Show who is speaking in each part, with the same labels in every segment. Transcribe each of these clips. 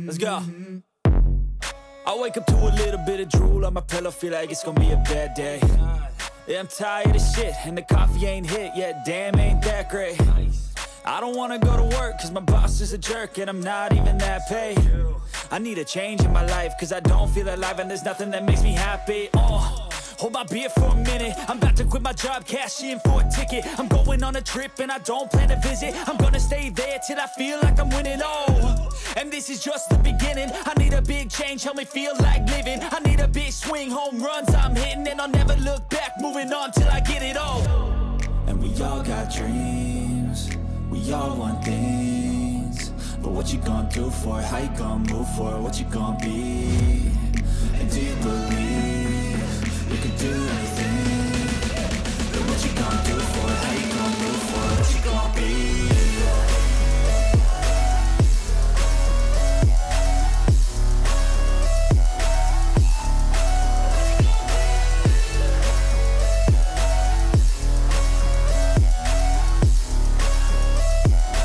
Speaker 1: Let's go. I wake up to a little bit of drool on my pillow, feel like it's gonna be a bad day. Yeah, I'm tired of shit, and the coffee ain't hit yet, damn, ain't that great. I don't wanna go to work, cause my boss is a jerk, and I'm not even that paid. I need a change in my life, cause I don't feel alive, and there's nothing that makes me happy. Hold my beer for a minute, I'm about to quit my job, cash in for a ticket. I'm going on a trip and I don't plan to visit. I'm gonna stay there till I feel like I'm winning, and this is just the beginning. I need a big change, help me feel like living. I need a big swing, home runs I'm hitting, and I'll never look back, moving on till I get it all. And we all got dreams, we all want things, but what you gonna do for it? How you gonna move for it? What you gonna be? And do you believe you can do anything? But what you gonna do for it? How you gonna move for it? What you gonna be?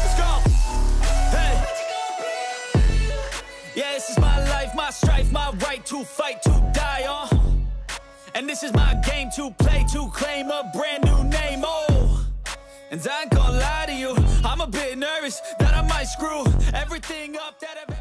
Speaker 1: Let's go! Hey! Yeah, this is my life, my strife, my right to fight, to die on. And this is my game to play, to claim a brand new name, And I ain't gonna lie to you, I'm a bit nervous that I might screw everything up that I've